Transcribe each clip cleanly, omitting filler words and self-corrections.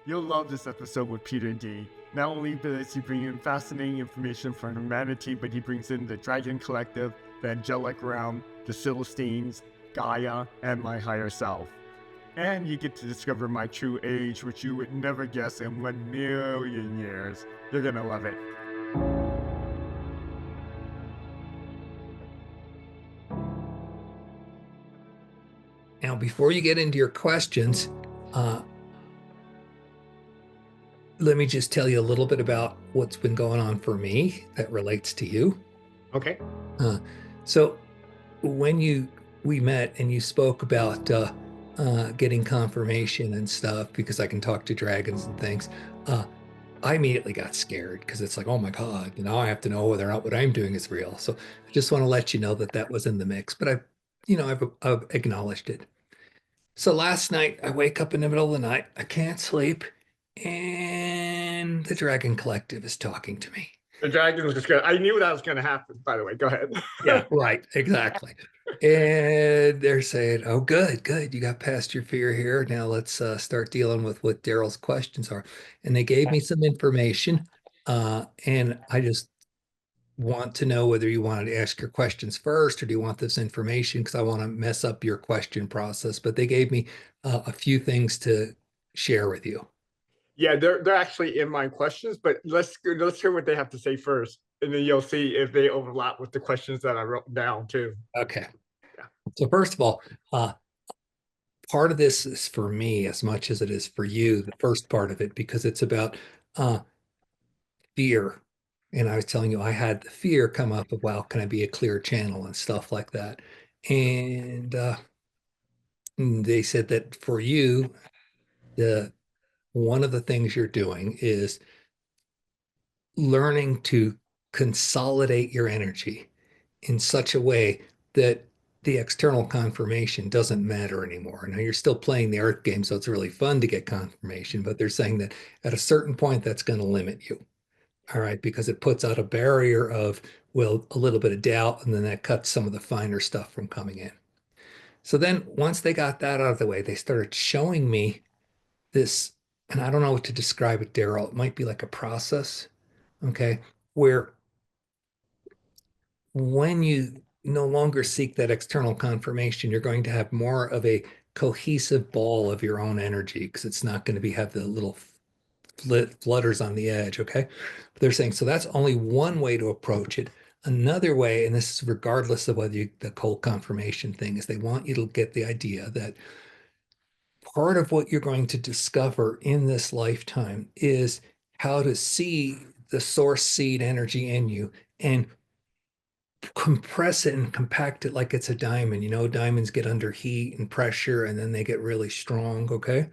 You'll love this episode with Peter D. Not only does he bring in fascinating information from humanity, but he brings in the Dragon Collective, the Angelic Realm, the Celestines, Gaia, and my higher self. And you get to discover my true age, which you would never guess in 1,000,000 years. You're gonna love it. Now, before you get into your questions, let me just tell you a little bit about what's been going on for me that relates to you. Okay. So when we met and you spoke about getting confirmation and stuff, because I can talk to dragons and things, I immediately got scared because it's like, oh my God, now I have to know whether or not what I'm doing is real. So I just want to let you know that that was in the mix, but I've acknowledged it. So last night I wake up in the middle of the night, I can't sleep, and the Dragon Collective is talking to me. The dragon was just gonna. I knew that was gonna happen. By the way, go ahead. Yeah, right, exactly. And they're saying, "Oh, good, good, you got past your fear here. Now let's start dealing with what Daryl's questions are." And they gave me some information, and I just want to know whether you wanted to ask your questions first, or do you want this information? Because I want to mess up your question process. But they gave me a few things to share with you. Yeah, they're actually in my questions, but let's hear what they have to say first, and then you'll see if they overlap with the questions that I wrote down too. Okay. Yeah. So first of all, part of this is for me as much as it is for you, the first part of it, because it's about uh, fear. And I was telling you, I had the fear come up of, well, can I be a clear channel and stuff like that. And they said that for you, the one of the things you're doing is learning to consolidate your energy in such a way that the external confirmation doesn't matter anymore. Now you're still playing the earth game, so it's really fun to get confirmation, but they're saying that at a certain point that's going to limit you. All right, because it puts out a barrier of, well, a little bit of doubt, and then that cuts some of the finer stuff from coming in. So then once they got that out of the way, they started showing me this, and I don't know what to describe it, Daryl. It might be like a process, okay, where when you no longer seek that external confirmation, you're going to have more of a cohesive ball of your own energy because it's not going to be have the little flutters on the edge. Okay. But they're saying so that's only one way to approach it. Another way, and this is regardless of whether you, the cold confirmation thing, is they want you to get the idea that part of what you're going to discover in this lifetime is how to see the source seed energy in you and compress it and compact it like it's a diamond. You know, diamonds get under heat and pressure and then they get really strong. Okay.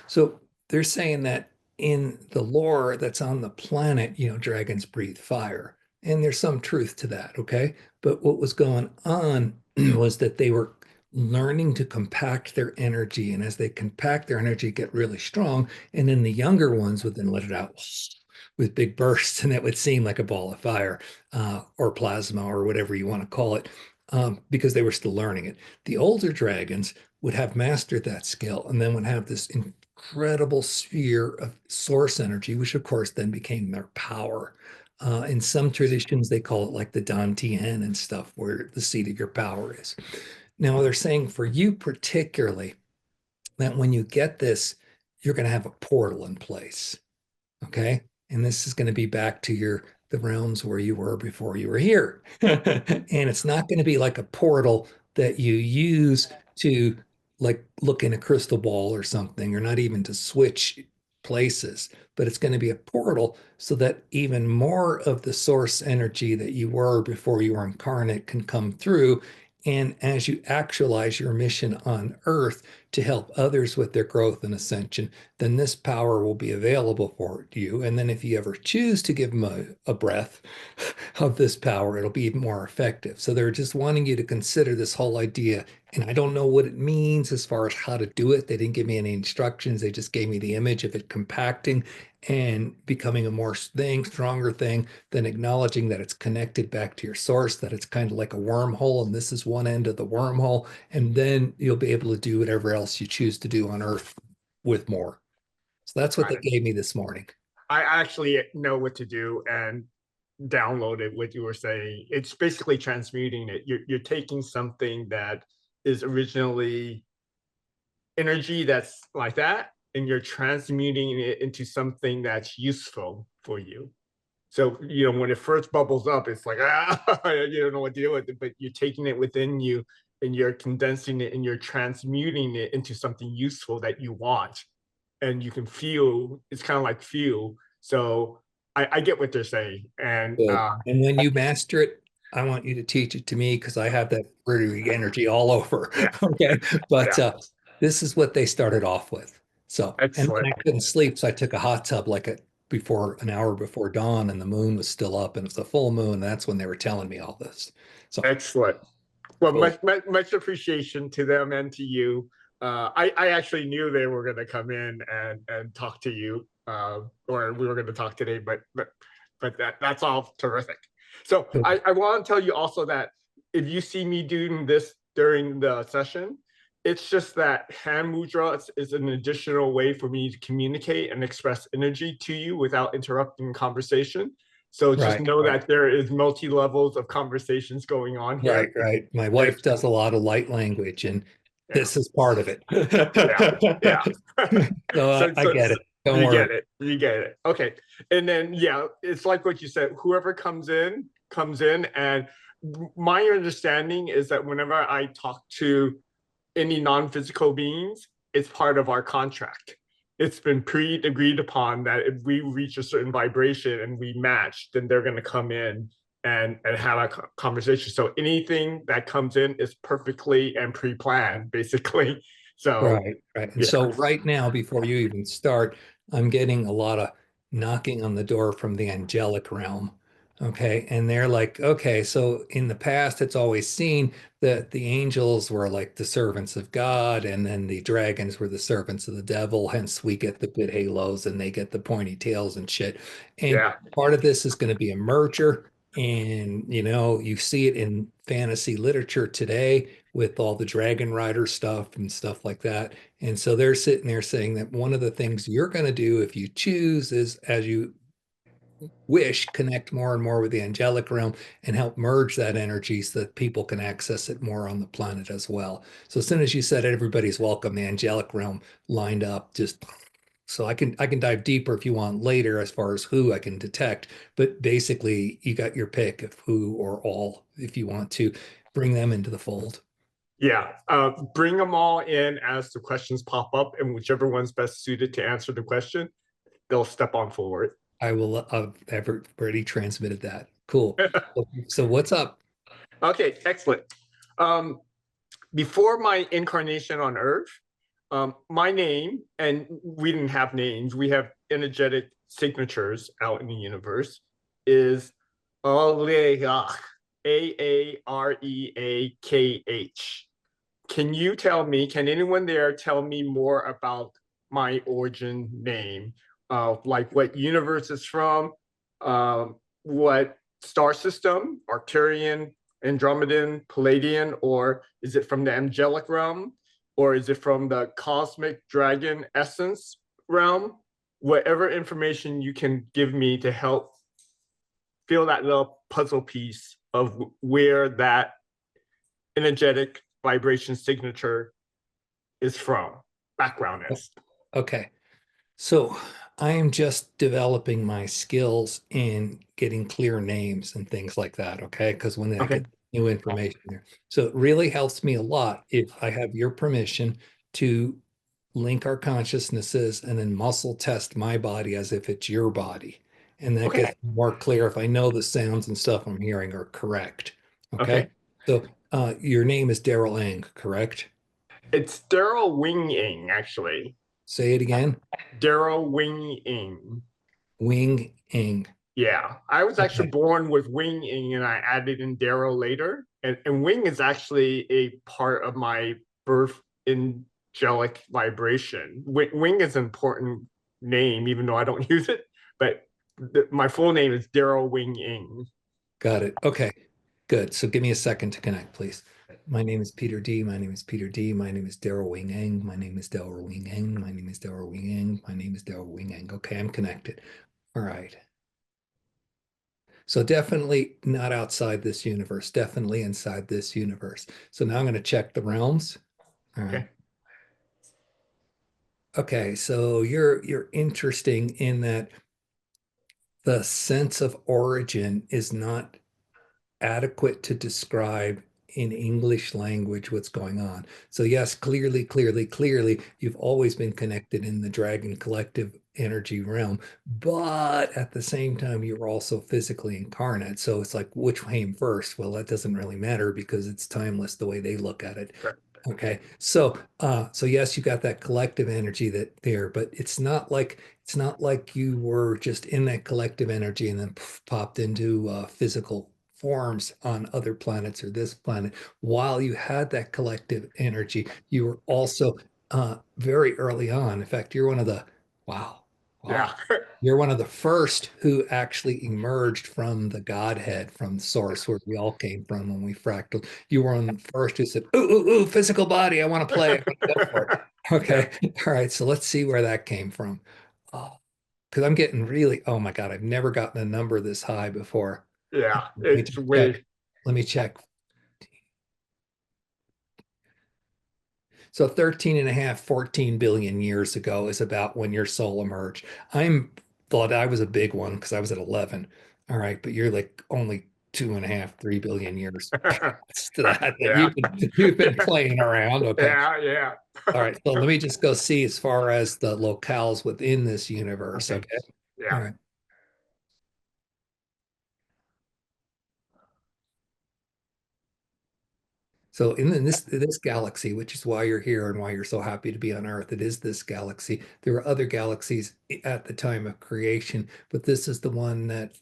So they're saying that in the lore that's on the planet, dragons breathe fire. And there's some truth to that. Okay. But what was going on was that they were learning to compact their energy. And as they compact their energy, get really strong. And then the younger ones would then let it out with big bursts, and it would seem like a ball of fire or plasma or whatever you want to call it, because they were still learning it. The older dragons would have mastered that skill and then would have this incredible sphere of source energy, which of course then became their power. In some traditions, they call it like the Dantian and stuff, where the seat of your power is. Now, they're saying for you particularly, that when you get this, you're going to have a portal in place. Okay. And this is going to be back to the realms where you were before you were here. And it's not going to be like a portal that you use to like look in a crystal ball or something, or not even to switch places, but it's going to be a portal so that even more of the source energy that you were before you were incarnate can come through. And as you actualize your mission on Earth to help others with their growth and ascension, then this power will be available for you. And then if you ever choose to give them a breath of this power, it'll be more effective. So they're just wanting you to consider this whole idea. And I don't know what it means as far as how to do it. They didn't give me any instructions. They just gave me the image of it compacting and becoming a more stronger thing, then acknowledging that it's connected back to your source, that it's kind of like a wormhole, and this is one end of the wormhole. And then you'll be able to do whatever else you choose to do on Earth with more. So that's what they Got it. gave me this morning. I actually know what to do and downloaded what you were saying. It's basically transmuting it. You're taking something that is originally energy that's like that, and you're transmuting it into something that's useful for you. So, when it first bubbles up, it's like, you don't know what to do with it, but you're taking it within you and you're condensing it and you're transmuting it into something useful that you want. And you can feel, it's kind of like fuel. So I get what they're saying. And Good. And when you master it, I want you to teach it to me because I have that rotary energy all over. yeah, Okay. yeah, But this is what they started off with. So, and excellent. then I couldn't sleep. So I took a hot tub before an hour before dawn, and the moon was still up, and it was a full moon. And that's when they were telling me all this. So Excellent. Well, cool. much appreciation to them and to you. I actually knew they were going to come in and talk to you, or we were going to talk today, but that's all terrific. So Cool. I want to tell you also that if you see me doing this during the session, it's just that hand mudra is an additional way for me to communicate and express energy to you without interrupting conversation. So just Right, know right, that there is multi levels of conversations going on right, here. right. My And wife does a lot of light language, and yeah, this is part of it. yeah, yeah. So so, I so get it. Don't you worry. get it. You get it. Okay. And then yeah, it's like what you said. Whoever comes in, and my understanding is that whenever I talk to any non-physical beings, it's part of our contract. It's been pre-agreed upon that if we reach a certain vibration and we match, then they're going to come in and have a conversation. So anything that comes in is perfectly and pre-planned, basically. So Right, right. And yeah, so right now, before you even start, I'm getting a lot of knocking on the door from the angelic realm. Okay. And they're like, okay, so in the past, it's always seen that the angels were like the servants of God, and then the dragons were the servants of the devil. Hence, we get the good halos and they get the pointy tails and shit. And yeah, part of this is going to be a merger. And, you see it in fantasy literature today with all the Dragon Rider stuff and stuff like that. And so they're sitting there saying that one of the things you're going to do if you choose is, as you wish, connect more and more with the angelic realm and help merge that energy so that people can access it more on the planet as well. So as soon as you said everybody's welcome, the angelic realm lined up just so I can dive deeper if you want later as far as who I can detect, but basically you got your pick of who or all if you want to bring them into the fold. yeah. Bring them all in as the questions pop up, and whichever one's best suited to answer the question, they'll step on forward. I will have already transmitted that. Cool. So what's up? Okay, excellent. Um, Before my incarnation on Earth, my name, and we didn't have names, we have energetic signatures out in the universe, is Aleakh, Areakh. Can anyone there tell me more about my origin name? Like what universe it's from, what star system, Arcturian, Andromedan, Palladian, or is it from the angelic realm? Or is it from the cosmic dragon essence realm? Whatever information you can give me to help fill that little puzzle piece of where that energetic vibration signature is from, background is. Okay. So I am just developing my skills in getting clear names and things like that. Okay. Because when I Okay. get new information there. So it really helps me a lot if I have your permission to link our consciousnesses and then muscle test my body as if it's your body. And that Okay. gets more clear if I know the sounds and stuff I'm hearing are correct. Okay. Okay. So your name is Daryl Ang, correct? It's Daryl Wing-ing, actually. Say it again. Daryl Wing-ing. Wing Ing. Yeah. I was actually Okay. born with Wing-ing and I added in Daryl later. And Wing is actually a part of my birth angelic vibration. Wing is an important name, even though I don't use it. But my full name is Daryl Wing-ing. Got it. Okay. Good. So give me a second to connect, please. My name is Peter D. My name is Peter D. My name is Daryl Wing Eng. My name is Daryl Wing Eng. My name is Daryl Wing Eng. My name is Daryl Wing Eng. Okay, I'm connected. All right. So definitely not outside this universe, definitely inside this universe. So now I'm going to check the realms. All right. Okay. Okay, so you're interesting in that the sense of origin is not adequate to describe in English language what's going on. So yes, clearly, you've always been connected in the dragon collective energy realm, but at the same time, you're also physically incarnate. So it's like, which came first? Well, that doesn't really matter because it's timeless the way they look at it. Right. Okay. So yes, you got that collective energy that there, but it's not like you were just in that collective energy and then popped into physical forms on other planets or this planet. While you had that collective energy, you were also very early on. In fact, you're one of the wow, Yeah. wow. You're one of the first who actually emerged from the Godhead, from the source where we all came from when we fractaled. You were one of the first who said, ooh, physical body. I want to play. I want to go for it. Yeah. Okay. All right. So let's see where that came from. Because I'm getting really, oh my God, I've never gotten a number this high before. Yeah. Let me It's just check. way. Let me check. So 13 and a half, 14 billion years ago is about when your soul emerged. I'm thought I was a big one because I was at 11. All right, but you're like only 2.5, 3 billion years past that Yeah. you've been playing around. Okay. Yeah. Yeah. All right. So let me just go see as far as the locales within this universe. Okay. Okay. All Yeah. right. So in this galaxy, which is why you're here and why you're so happy to be on Earth, it is this galaxy. There were other galaxies at the time of creation, but this is the one that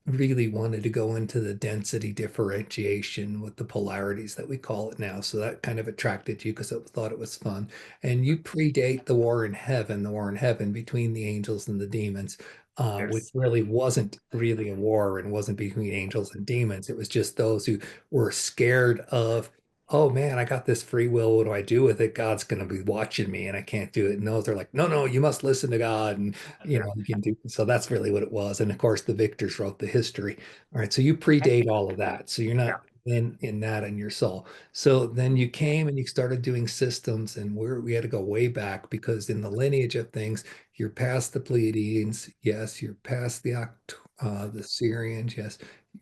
really wanted to go into the density differentiation with the polarities that we call it now. So that kind of attracted you because it thought it was fun. And you predate the war in heaven between the angels and the demons. Which Yes. really wasn't really a war and wasn't between angels and demons. It was just those who were scared of, oh man, I got this free will. What do I do with it? God's going to be watching me and I can't do it. And those are like, no, you must listen to God. And, Yeah. you can do. So that's really what it was. And of course, the victors wrote the history. All right. So you predate all of that. So you're Yeah. not in that in your soul. So then you came and you started doing systems and we had to go way back because in the lineage of things, you're past the Pleiadians. Yes. You're past the Syrians. Yes.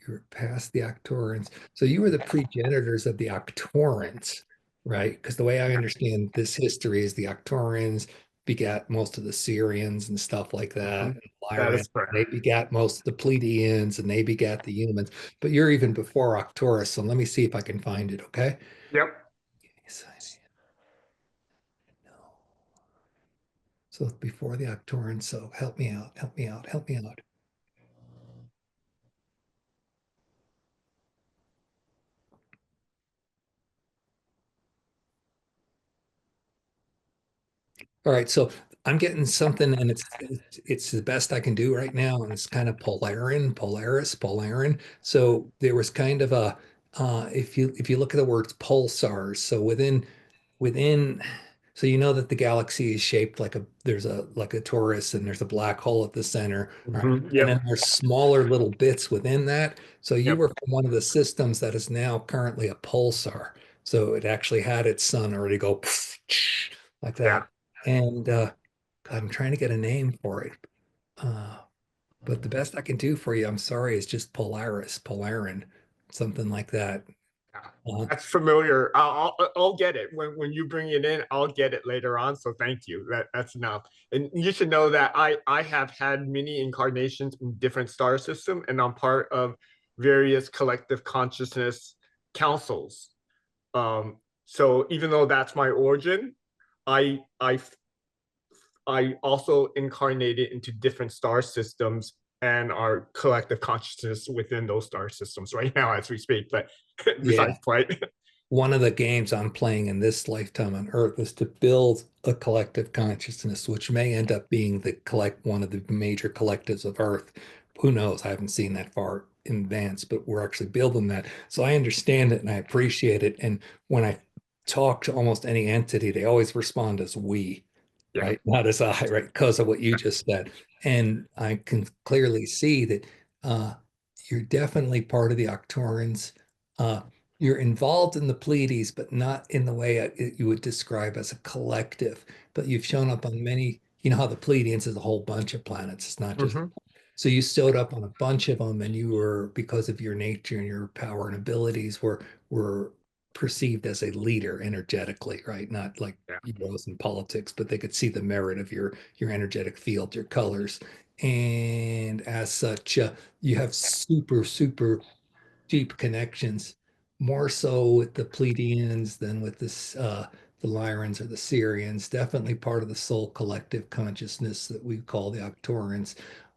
You're past the Octorians. So you were the progenitors of the Octorians, right? Because the way I understand this history is the Octorians begat most of the Syrians and stuff like that, Mhm. and That Lyran. is correct. They begat most of the Pleiadians and they begat the humans. But you're even before Octorus. So let me see if I can find it, okay? Yep. Yes, so before the Octorians. So help me out, help me out, help me out. All right, so I'm getting something, and it's the best I can do right now, and it's kind of Polaris. So there was kind of a if you look at the words pulsars, so within so you know that the galaxy is shaped like a torus, and there's a black hole at the center, right? And then Yep. there's smaller little bits within that. So you Yep. were from one of the systems that is now currently a pulsar. So it actually had its sun already go like that. Yeah. And God, I'm trying to get a name for it. Uh, but the best I can do for you, I'm sorry, is just Polarin, something like that. Yeah. Uh, That's familiar. I'll get it when you bring it in. I'll get it later on. So thank you. That's enough. And you should know that I have had many incarnations in different star system, and I'm part of various collective consciousness councils. So even though that's my origin, I I I also incarnated into different star systems and our collective consciousness within those star systems right now as we speak. But yeah. besides flight, One of the games I'm playing in this lifetime on Earth is to build a collective consciousness, which may end up being the collect one of the major collectives of Earth. Who knows? I haven't seen that far in advance, but we're actually building that. So I understand it and I appreciate it. And when I talk to almost any entity, they always respond as we, Yeah. right? Not as I, right? Because of what you just said. And I can clearly see that uh, you're definitely part of the Octorians. Uh, you're involved in the Pleiades, but not in the way you would describe as a collective. But you've shown up on many, you know how the Pleiadians is a whole bunch of planets. It's not just Hmm. so you showed up on a bunch of them, and you were, because of your nature and your power and abilities, were perceived as a leader energetically, right? Not like Yeah. heroes in politics, but they could see the merit of your energetic field, your colors, and as such, you have super deep connections, more so with the Pleiadians than with the Lyrans or the Syrians. Definitely part of the soul collective consciousness that we call the Octorians.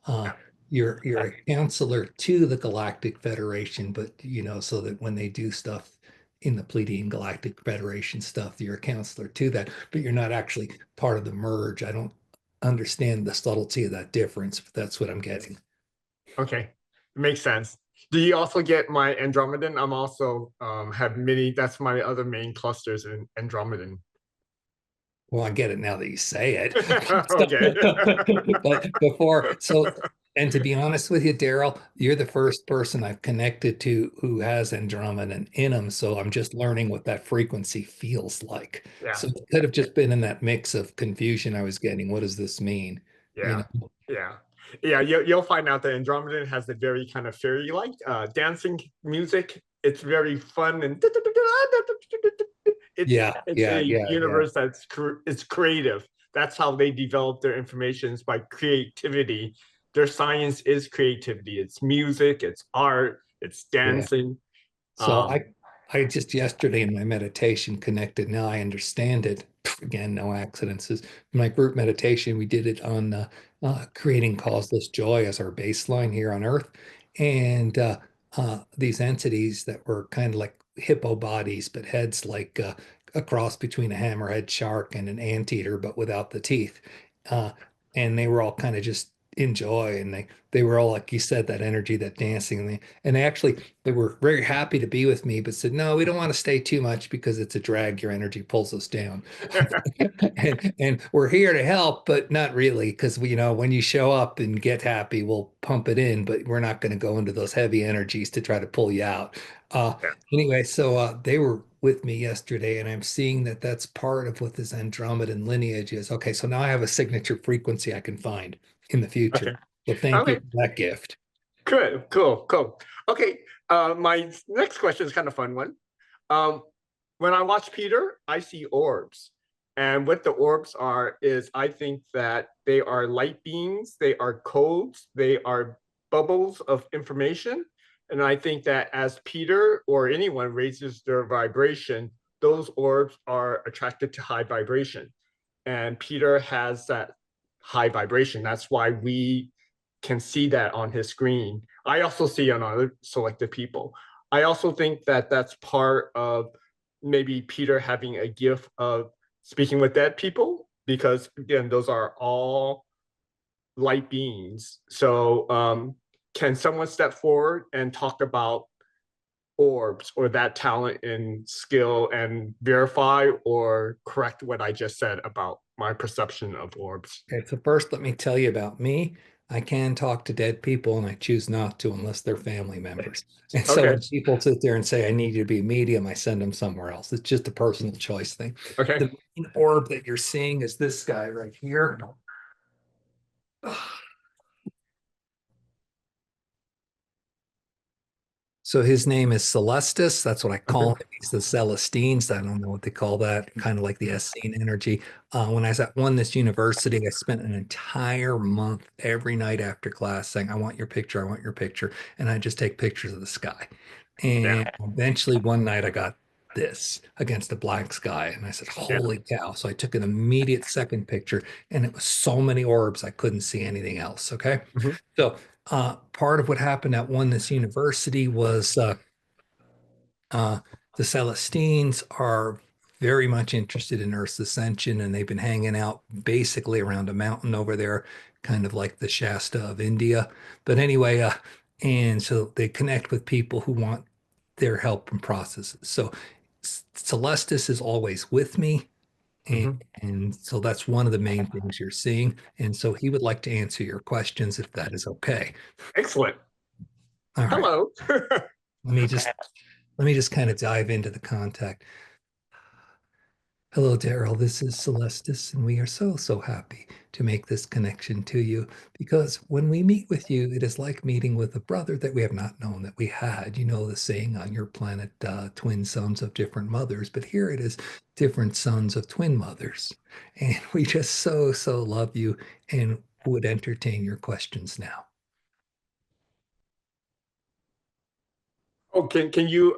Uh, Yeah. you're a counselor to the Galactic Federation, but so that when they do stuff in the Pleiadian Galactic Federation stuff, you're a counselor to that, but you're not actually part of the merge. I don't understand the subtlety of that difference, but that's what I'm getting. Okay. Makes sense. Do you also get my Andromedan? I'm also have many, that's my other main clusters in Andromedan. Well, I get it now that you say it. Okay. But before, and to be honest with you, Daryl, you're the first person I've connected to who has Andromedan in them. So I'm just learning what that frequency feels like. Yeah. So it could have just been in that mix of confusion I was getting. What does this mean? You Yeah. know? Yeah. Yeah. You'll find out that Andromedan has a very kind of fairy-like dancing music. It's very fun and Yeah, it's yeah, a yeah, yeah, universe that's it's creative. That's how they develop their informations by creativity. Their science is creativity. It's music, it's art, it's yeah. dancing. So Um, I just yesterday in my meditation connected. Now I understand it. Again, no accidents. In my group meditation, we did it on creating causeless joy as our baseline here on Earth, and these entities that were kind of like hippo bodies, but heads like a cross between a hammerhead shark and an anteater, but without the teeth. Uh, and they were all kind of just in joy, and they were all like you said, that energy, that dancing, and they actually they were very happy to be with me, but said, no, we don't want to stay too much because it's a drag. Your energy pulls us down. And we're here to help, but not really, because when you show up and get happy, we'll pump it in, but we're not going to go into those heavy energies to try to pull you out. Uh, yeah. anyway, so they were with me yesterday, and I'm seeing that that's part of what this Andromedan lineage is. Okay, so now I have a signature frequency I can find in the future. Okay. So thank you Okay. for that gift. Good. Cool. Cool. Okay. My next question is kind of fun one. Um, when I watch Peter, I see orbs. And what the orbs are is I think that they are light beams, they are codes, they are bubbles of information. And I think that as Peter or anyone raises their vibration, those orbs are attracted to high vibration. And Peter has that high vibration. That's why we can see that on his screen. I also see it on other selected people. I also think that that's part of maybe Peter having a gift of speaking with dead people, because again, those are all light beings. So can someone step forward and talk about orbs or that talent and skill and verify or correct what I just said about my perception of orbs? Okay, so first, let me tell you about me. I can talk to dead people, and I choose not to unless they're family members. And so Okay. when people sit there and say, I need you to be a medium, I send them somewhere else. It's just a personal choice thing. Okay. The main orb that you're seeing is this guy right here. So his name is Celestis. That's what I call Okay. him. He's the Celestines. I don't know what they call that. Kind of like the Essene energy. When I was at this university, I spent an entire month every night after class saying, I want your picture. I want your picture. And I just take pictures of the sky. Yeah. And eventually one night I got this against a black sky. And I said, Yeah. holy cow. So I took an immediate second picture, and it was so many orbs, I couldn't see anything else. Okay. Mhm. So part of what happened at this university was uh, the Celestines are very much interested in Earth's ascension, and they've been hanging out basically around a mountain over there, kind of like the Shasta of India. But anyway, And so they connect with people who want their help and processes. So Celestis is always with me. And, Mhm. and so that's one of the main things you're seeing. And so he would like to answer your questions if that is okay. Excellent. All right. Hello. Let me just let me just kind of dive into the contact. Hello, Daryl. This is Celestis, and we are so, so happy to make this connection to you because when we meet with you, it is like meeting with a brother that we have not known that we had. You know the saying on your planet, twin sons of different mothers, but here it is different sons of twin mothers. And we just so, so love you and would entertain your questions now. Oh, can you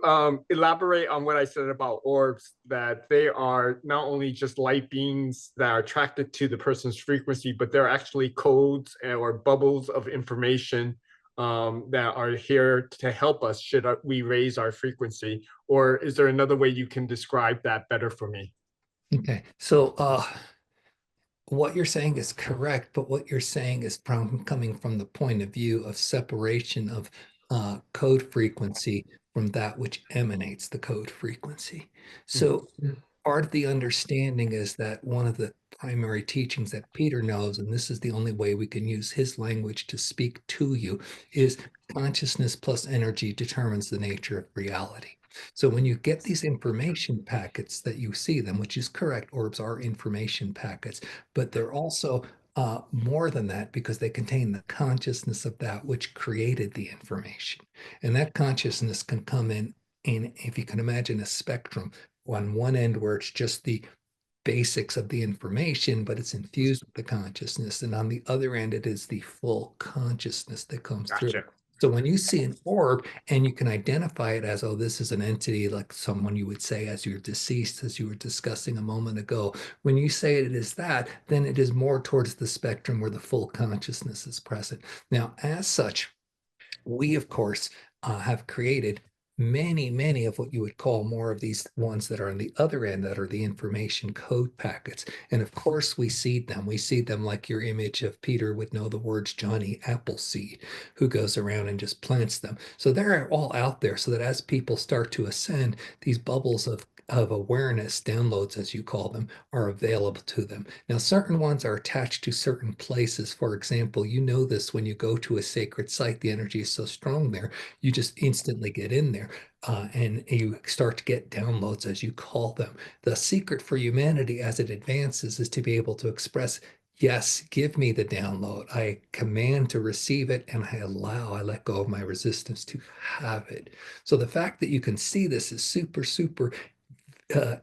elaborate on what I said about orbs? That they are not only just light beings that are attracted to the person's frequency, but they're actually codes or bubbles of information that are here to help us should we raise our frequency. Or is there another way you can describe that better for me? Okay. So, what you're saying is correct, but what you're saying is coming from the point of view of separation of code frequency from that which emanates the code frequency. Mhm. So part of the understanding is that one of the primary teachings that Peter knows, and this is the only way we can use his language to speak to you, is consciousness plus energy determines the nature of reality. So when you get these information packets that you see them, which is correct, orbs are information packets, but they're also more than that because they contain the consciousness of that which created the information. And that consciousness can come in, if you can imagine a spectrum, on one end where it's just the basics of the information, but it's infused with the consciousness. And on the other end, it is the full consciousness that comes through. Gotcha. So when you see an orb and you can identify it as, oh, this is an entity like someone you would say as you're deceased, as you were discussing a moment ago, when you say it is that, then it is more towards the spectrum where the full consciousness is present. Now, as such, we, of course, have created many, many of what you would call more of these ones that are on the other end that are the information code packets. And of course, we seed them. We seed them like your image of Peter would know the words Johnny Appleseed, who goes around and just plants them. So they're all out there so that as people start to ascend, these bubbles of awareness downloads, as you call them, are available to them. Now, certain ones are attached to certain places. For example, you know this when you go to a sacred site, the energy is so strong there, you just instantly get in there and you start to get downloads, as you call them. The secret for humanity as it advances is to be able to express, yes, give me the download. I command to receive it and I let go of my resistance to have it. So the fact that you can see this is super, super uh,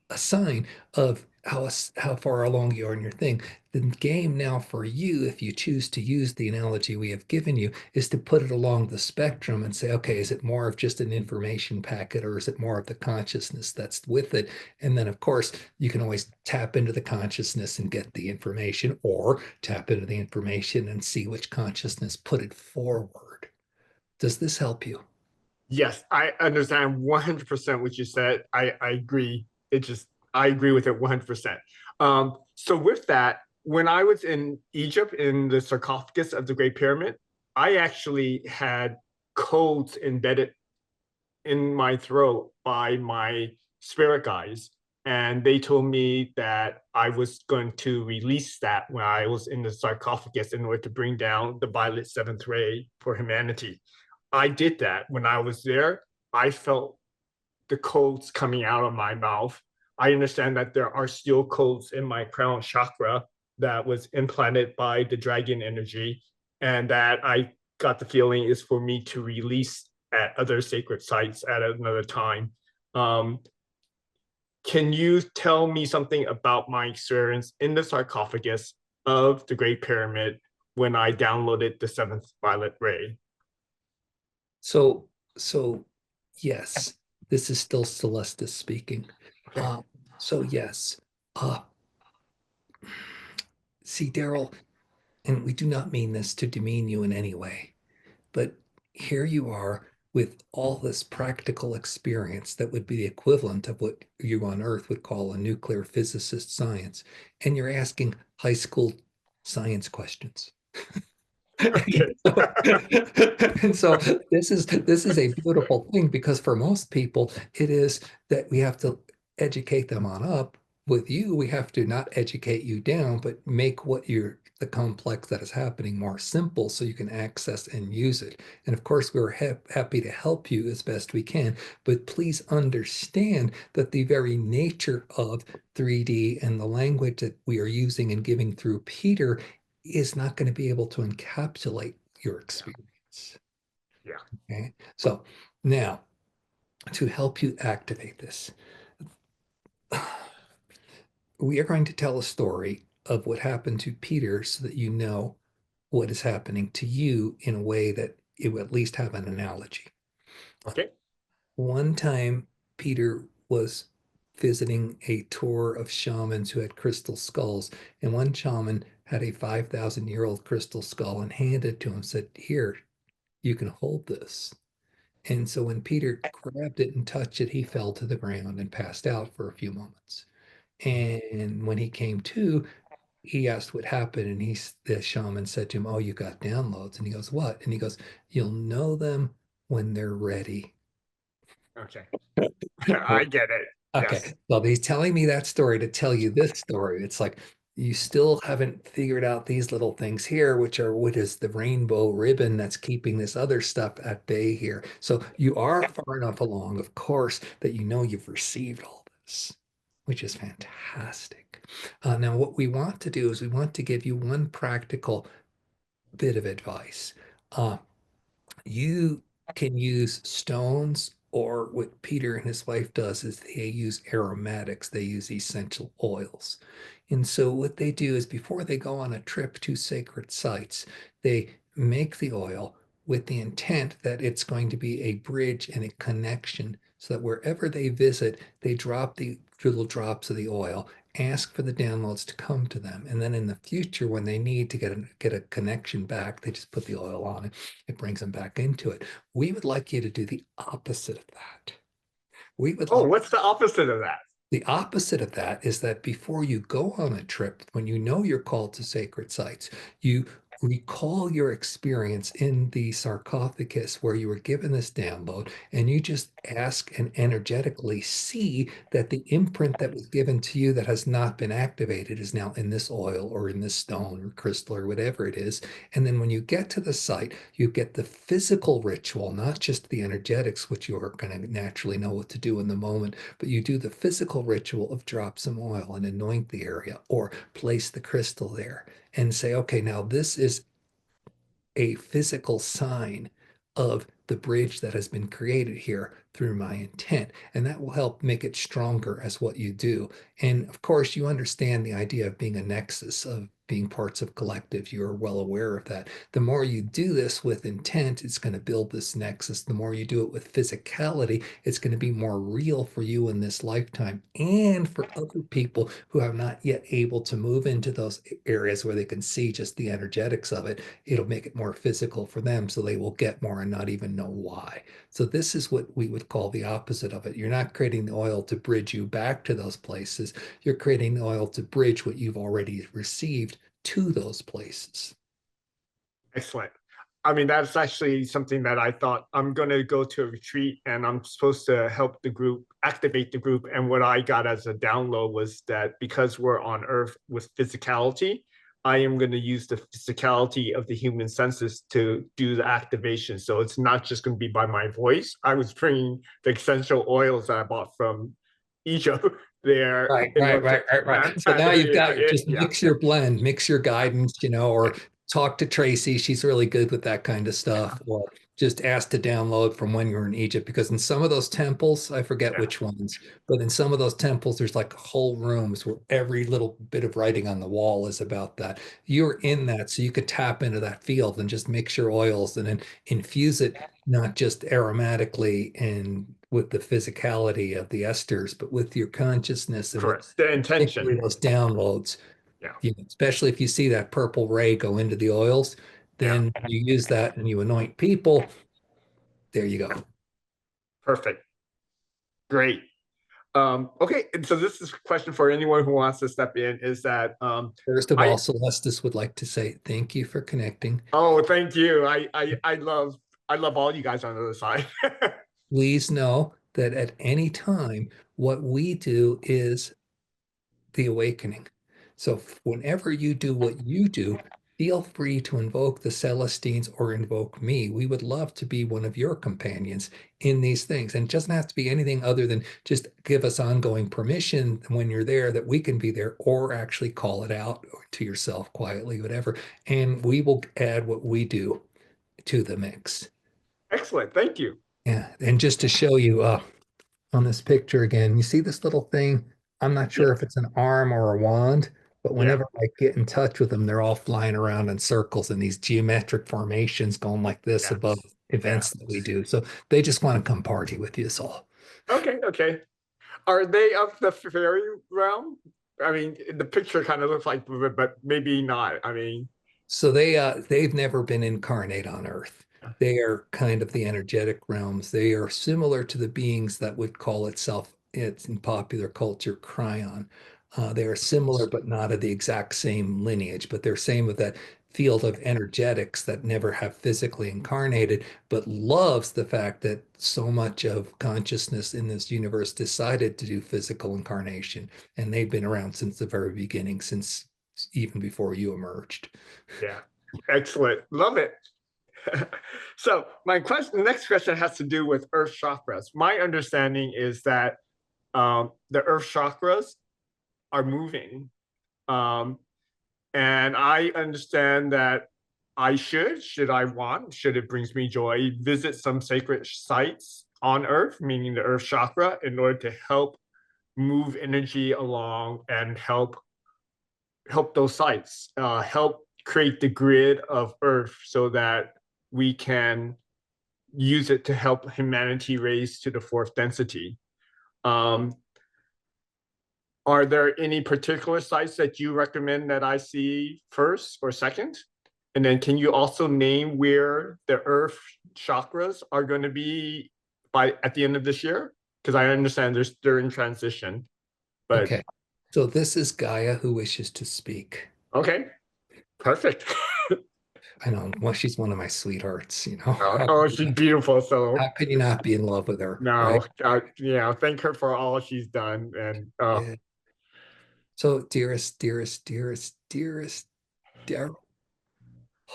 a sign of how far along you are in your thing. The game now for you, if you choose to use the analogy we have given you, is to put it along the spectrum and say, okay, is it more of just an information packet or is it more of the consciousness that's with it? And then, of course, you can always tap into the consciousness and get the information, or tap into the information and see which consciousness put it forward. Does this help you? Yes, I understand 100% what you said. I agree. I agree with it 100%. So with that, when I was in Egypt in the sarcophagus of the Great Pyramid, I actually had codes embedded in my throat by my spirit guides. And they told me that I was going to release that when I was in the sarcophagus in order to bring down the violet seventh ray for humanity. I did that. When I was there, I felt the codes coming out of my mouth. I understand that there are still codes in my crown chakra that was implanted by the dragon energy, and that I got the feeling is for me to release at other sacred sites at another time. Um, can you tell me something about my experience in the sarcophagus of the Great Pyramid when I downloaded the seventh violet ray? So, so yes, this is still Celestis speaking. Okay. So yes, uh, see, Daryl, and we do not mean this to demean you in any way, but here you are with all this practical experience that would be the equivalent of what you on Earth would call a nuclear physicist science, and you're asking high school science questions. Okay. And so this is a beautiful thing because for most people it is that we have to educate them on up. With you, we have to not educate you down, but make what you're the complex that is happening more simple so you can access and use it. And of course, we're happy to help you as best we can, but please understand that the very nature of 3D and the language that we are using and giving through Peter is not going to be able to encapsulate your Yeah. experience. Yeah. Okay. So now to help you activate this, we are going to tell a story of what happened to Peter so that you know what is happening to you in a way that it will at least have an analogy. Okay. One time, Peter was visiting a tour of shamans who had crystal skulls, and one shaman had a 5,000-year-old crystal skull and handed it to him, said, "Here, you can hold this." And so when Peter grabbed it and touched it, he fell to the ground and passed out for a few moments. And when he came to, he asked what happened, and the shaman said to him, "Oh, you got downloads." And he goes, "What?" And he goes, "You'll know them when they're ready." Okay. I get it. Okay, Yes. well, he's telling me that story to tell you this story. It's like you still haven't figured out these little things here, which are what is the rainbow ribbon that's keeping this other stuff at bay here. So you are far enough along, of course, that you know you've received all this, which is fantastic. Now, what we want to do is we want to give you one practical bit of advice. Uh, you can use stones, or what Peter and his wife does is they use aromatics, they use essential oils. And so what they do is before they go on a trip to sacred sites, they make the oil with the intent that it's going to be a bridge and a connection so that wherever they visit, they drop the little drops of the oil, ask for the downloads to come to them. And then in the future, when they need to get a connection back, they just put the oil on it. It brings them back into it. We would like you to do the opposite of that. We would Oh, like what's the opposite of that? The opposite of that is that before you go on a trip, when you know you're called to sacred sites, you recall your experience in the sarcophagus where you were given this download, and you just ask and energetically see that the imprint that was given to you that has not been activated is now in this oil or in this stone or crystal or whatever it is. And then when you get to the site, you get the physical ritual, not just the energetics, which you are going to naturally know what to do in the moment, but you do the physical ritual of drop some oil and anoint the area or place the crystal there and say, okay, now this is a physical sign of the bridge that has been created here through my intent. And that will help make it stronger as what you do. And of course, you understand the idea of being a nexus, of being parts of collective. You're well aware of that. The more you do this with intent, it's going to build this nexus. The more you do it with physicality, it's going to be more real for you in this lifetime and for other people who have not yet able to move into those areas where they can see just the energetics of it. It'll make it more physical for them so they will get more and not even know why. So this is what we would call the opposite of it. You're not creating the oil to bridge you back to those places. You're creating the oil to bridge what you've already received to those places. Excellent. I mean, that's actually something that I thought I'm going to go to a retreat and I'm supposed to help the group, activate the group. And what I got as a download was that because we're on Earth with physicality, I am going to use the physicality of the human senses to do the activation. So it's not just going to be by my voice. I was bringing the essential oils that I bought from Egypt there Right, in right, order right, right, to right. So now you've yeah, got just yeah, mix your blend, mix your guidance, or talk to Tracy. She's really good with that kind of yeah, stuff. Or just ask to download from when you were in Egypt, because in some of those temples, I forget yeah. which ones, but in some of those temples, there's like whole rooms where every little bit of writing on the wall is about that. You're in that, so you could tap into that field and just mix your oils and then infuse it, not just aromatically and with the physicality of the esters, but with your consciousness and with Correct. The particularly intention. those downloads. Yeah, Especially if you see that purple ray go into the oils, yeah. then you use that and you anoint people. There you go. Perfect. Great. Okay, and so this is a question for anyone who wants to step in. Is that First of I? all, Celestis would like to say thank you for connecting. Oh, thank you. I love all you guys on the other side. Please know that at any time, what we do is the awakening. So whenever you do what you do, feel free to invoke the Celestines or invoke me. We would love to be one of your companions in these things. And it doesn't have to be anything other than just give us ongoing permission when you're there that we can be there, or actually call it out to yourself quietly, whatever. And we will add what we do to the mix. Excellent. Thank you. Yeah. And just to show you, on this picture again. You see this little thing? I'm not Yeah. sure if it's an arm or a wand, but Yeah. whenever I get in touch with them, they're all flying around in circles in these geometric formations going like this above Yes. Yeah. events that we do. So they just want to come party with you, is all. Okay. Okay. Are they of the fairy realm? I mean, the picture kind of looks like, but maybe not. I mean, So they've never been incarnate on Earth. They are kind of the energetic realms. They are similar to the beings that would call itself, it's in popular culture, Cryon. They are similar, but not of the exact same lineage. But they're same with that field of energetics that never have physically incarnated, but loves the fact that so much of consciousness in this universe decided to do physical incarnation, and they've been around since the very beginning, since even before you emerged. yeah. Excellent. Love it. So my question, the next question has to do with earth chakras. My understanding is that the earth chakras are moving. Um, and I understand that should I want, should it brings me joy, visit some sacred sites on earth, meaning the earth chakra, in order to help move energy along and help those sites, help create the grid of earth so that we can use it to help humanity raise to the fourth density. Um, are there any particular sites that you recommend that I see first or second? And then can you also name where the earth chakras are going to be by at the end of this year? Because I understand they're in transition, but Okay. So this is Gaia who wishes to speak. okay, perfect. I know, well, she's one of my sweethearts, you know. Oh, oh, she's beautiful. So How could you not be in love with her, right? no, thank her for all she's done. And Yeah. So dearest, dearest, dearest, dearest Daryl,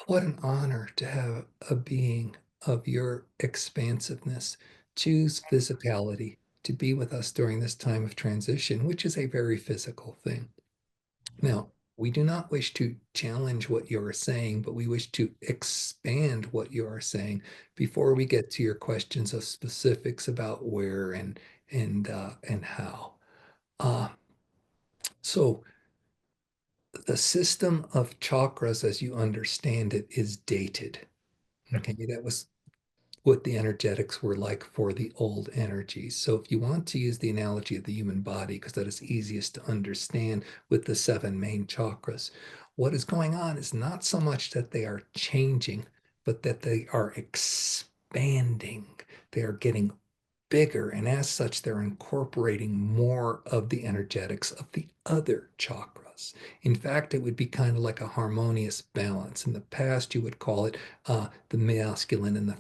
what an honor to have a being of your expansiveness choose physicality to be with us during this time of transition, which is a very physical thing. Now, we do not wish to challenge what you are saying, but we wish to expand what you are saying before we get to your questions of specifics about where and how. Uh, so the system of chakras, as you understand it, is dated. Okay, that was what the energetics were like for the old energies. So if you want to use the analogy of the human body, because that is easiest to understand with the seven main chakras, what is going on is not so much that they are changing, but that they are expanding. They are getting bigger, and as such, they're incorporating more of the energetics of the other chakras. In fact, it would be kind of like a harmonious balance. In the past, you would call it the masculine and the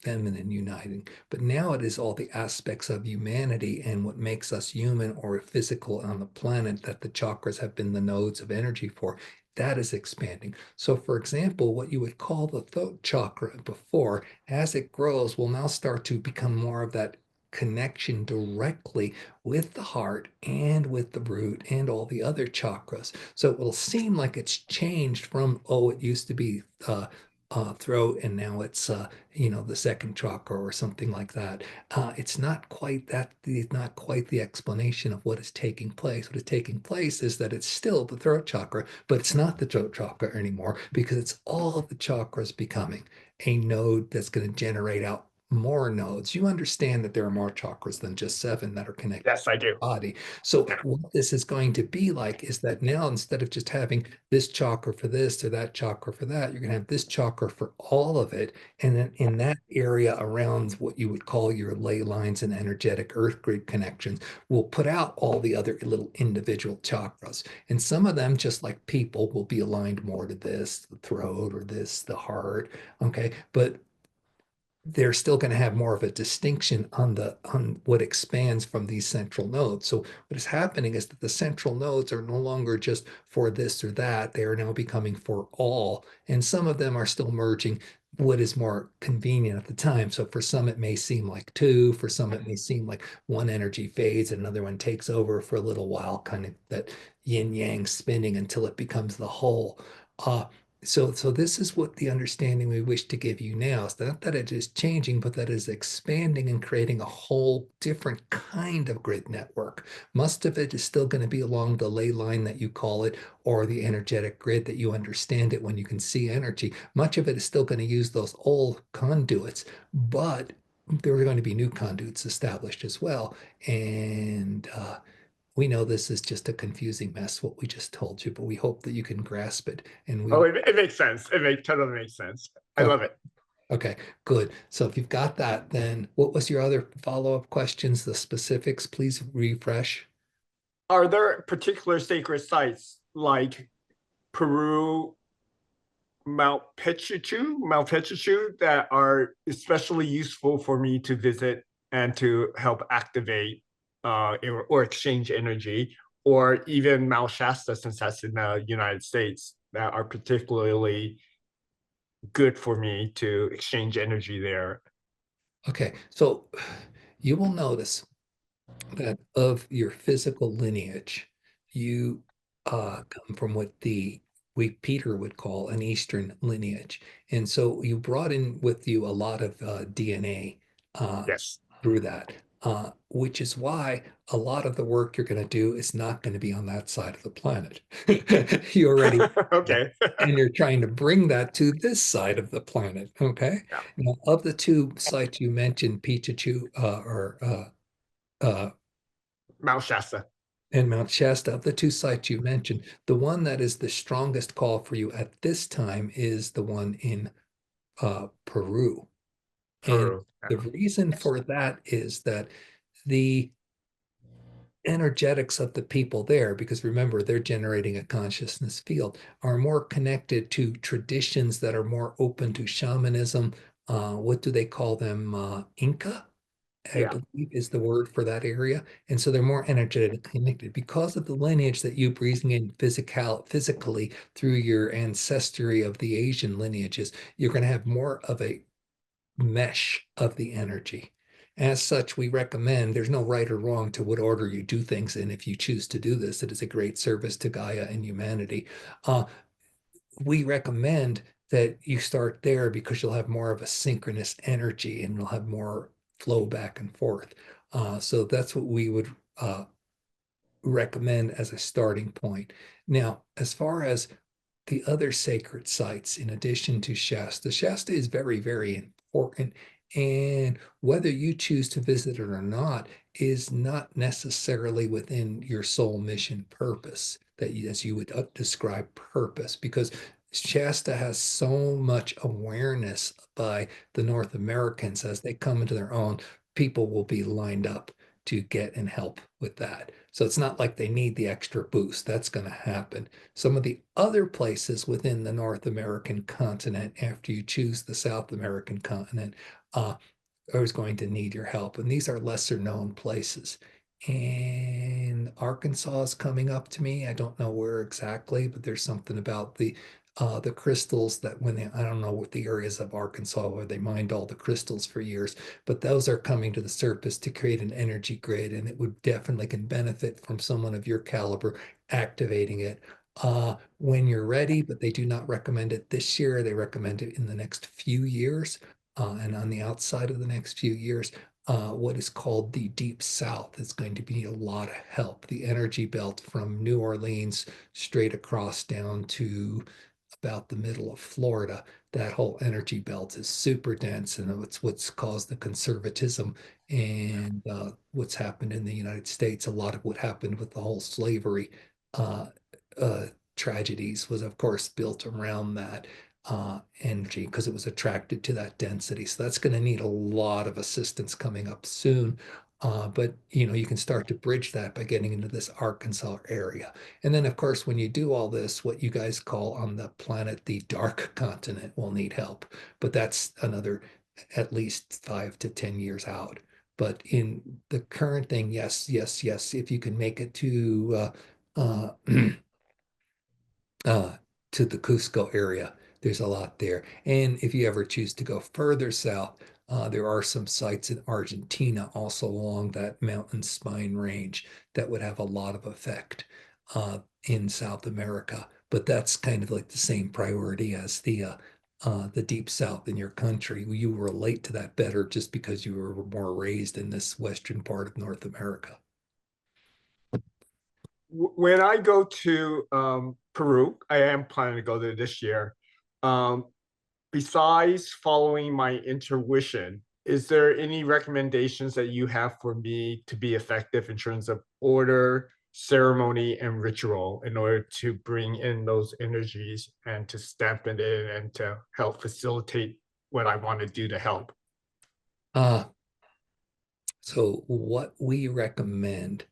feminine uniting. But now it is all the aspects of humanity and what makes us human or physical on the planet that the chakras have been the nodes of energy for. That is expanding. So, for example, what you would call the throat chakra before, as it grows, will now start to become more of that connection directly with the heart and with the root and all the other chakras. So it will seem like it's changed from, oh, it used to be throat and now it's, the second chakra or something like that. It's not quite that, it's not quite the explanation of what is taking place. What is taking place is that it's still the throat chakra, but it's not the throat chakra anymore because it's all of the chakras becoming a node that's going to generate out more nodes. You understand that there are more chakras than just seven that are connected Yes, I to do. the body. So what this is going to be like is that now instead of just having this chakra for this or that chakra for that, you're going to have this chakra for all of it. And then in that area around what you would call your ley lines and energetic earth grid connections, will put out all the other little individual chakras. And some of them, just like people, will be aligned more to this, the throat, or this, the heart. Okay. But they're still going to have more of a distinction on what expands from these central nodes. So what is happening is that the central nodes are no longer just for this or that. They are now becoming for all. And some of them are still merging what is more convenient at the time. So for some, it may seem like two. For some, it may seem like one energy fades and another one takes over for a little while, kind of that yin yang spinning until it becomes the whole. So this is what the understanding we wish to give you now. It's not that it is changing, but that it is expanding and creating a whole different kind of grid network. Most of it is still going to be along the ley line that you call it, or the energetic grid that you understand it when you can see energy. Much of it is still going to use those old conduits, but there are going to be new conduits established as well. And we know this is just a confusing mess, what we just told you, but we hope that you can grasp it. And we Oh, it makes sense. Totally makes sense. I Okay, love it. okay, good. So if you've got that, then what was your other follow-up questions? The specifics, please refresh. Are there particular sacred sites like Peru, Mount Picchu, that are especially useful for me to visit and to help activate or exchange energy, or even Mount Shasta, since that's in the United States, that are particularly good for me to exchange energy there? Okay, so you will notice that of your physical lineage, you come from what we Peter would call an Eastern lineage, and so you brought in with you a lot of DNA uh, Yes. through that, which is why a lot of the work you're going to do is not going to be on that side of the planet. You already Okay. and you're trying to bring that to this side of the planet. Okay. Yeah. Now, of the two sites you mentioned, Pichichu or Mount Shasta. and Mount Shasta, of the two sites you mentioned, the one that is the strongest call for you at this time is the one in Peru. And Peru. the Yeah. reason for that is that the energetics of the people there, because remember, they're generating a consciousness field, are more connected to traditions that are more open to shamanism. What do they call them? Inca, I Yeah. believe is the word for that area. And so they're more energetically connected because of the lineage that you breathing in physically through your ancestry of the Asian lineages. You're going to have more of a mesh of the energy. As such, we recommend there's no right or wrong to what order you do things in. If you choose to do this, it is a great service to Gaia and humanity. Uh, we recommend that you start there because you'll have more of a synchronous energy and you'll have more flow back and forth. So that's what we would recommend as a starting point. Now, as far as the other sacred sites, in addition to Shasta, Shasta is very, very important. And whether you choose to visit it or not is not necessarily within your soul mission purpose, that you, as you would describe purpose, because Shasta has so much awareness by the North Americans as they come into their own. People will be lined up to get and help with that. So it's not like they need the extra boost. That's going to happen. Some of the other places within the North American continent, after you choose the South American continent, are going to need your help. And these are lesser known places. And Arkansas is coming up to me. I don't know where exactly, but there's something about the crystals that when they, I don't know what the areas of Arkansas where they mined all the crystals for years, but those are coming to the surface to create an energy grid, and it would definitely can benefit from someone of your caliber activating it when you're ready, but they do not recommend it this year. They recommend it in the next few years. And on the outside of the next few years, what is called the Deep South is going to be a lot of help. The energy belt from New Orleans straight across down to about the middle of Florida, that whole energy belt is super dense, and it's what's caused the conservatism and what's happened in the United States. A lot of what happened with the whole slavery uh, uh, tragedies was, of course, built around that energy because it was attracted to that density. So that's going to need a lot of assistance coming up soon. But you can start to bridge that by getting into this Arkansas area. And then, of course, when you do all this, what you guys call on the planet the dark continent will need help. But that's another at least 5 to 10 years out. But in the current thing, yes, yes, yes. If you can make it uh, to the Cusco area. There's a lot there. And if you ever choose to go further south, there are some sites in Argentina also along that mountain spine range that would have a lot of effect in South America. But that's kind of like the same priority as the deep south in your country. You relate to that better just because you were more raised in this western part of North America. When I go to Peru, I am planning to go there this year. Um, Besides following my intuition, is there any recommendations that you have for me to be effective in terms of order, ceremony, and ritual in order to bring in those energies and to stamp it in and to help facilitate what I want to do to help? Uh, so what we recommend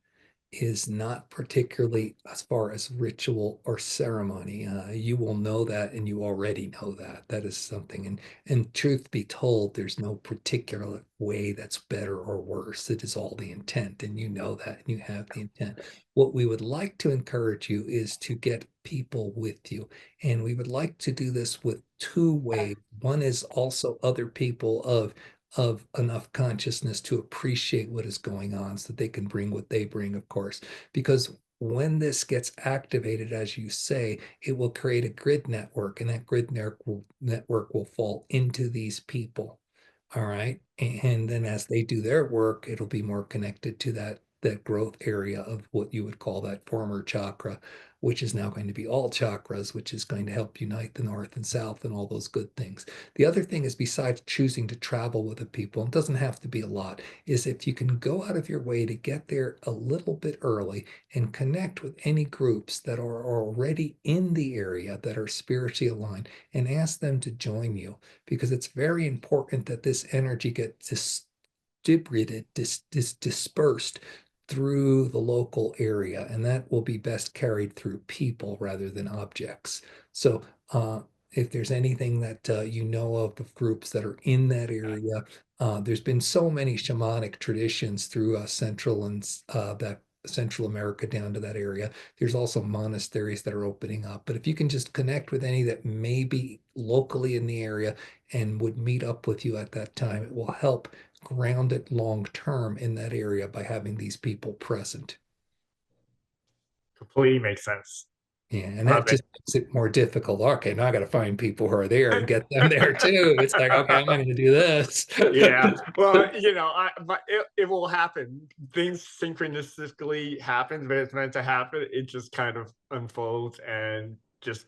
is not particularly as far as ritual or ceremony. You will know that, and you already know that. That is something. And truth be told, there's no particular way that's better or worse. It is all the intent, and you know that, and you have the intent. What we would like to encourage you is to get people with you, and we would like to do this with two ways. One is also other people of enough consciousness to appreciate what is going on so that they can bring what they bring, of course. Because when this gets activated, as you say, it will create a grid network, and that network will fall into these people. All right. And then as they do their work, it'll be more connected to that growth area of what you would call that former chakra, which is now going to be all chakras, which is going to help unite the north and south and all those good things. The other thing is, besides choosing to travel with the people, it doesn't have to be a lot, is if you can go out of your way to get there a little bit early and connect with any groups that are already in the area that are spiritually aligned and ask them to join you, because it's very important that this energy gets distributed, dispersed through the local area, and that will be best carried through people rather than objects. So, if there's anything that you know of groups that are in that area, there's been so many shamanic traditions through Central and that Central America down to that area. There's also monasteries that are opening up. But if you can just connect with any that may be locally in the area and would meet up with you at that time, it will help ground it long term in that area by having these people present. Completely makes sense. Yeah, and that Love it. just makes it more difficult. Okay, now I got to find people who are there and get them there too. It's like, okay, I'm not going to do this. Yeah. Well, but it will happen. Things synchronistically happen, but it's meant to happen. It just kind of unfolds and just,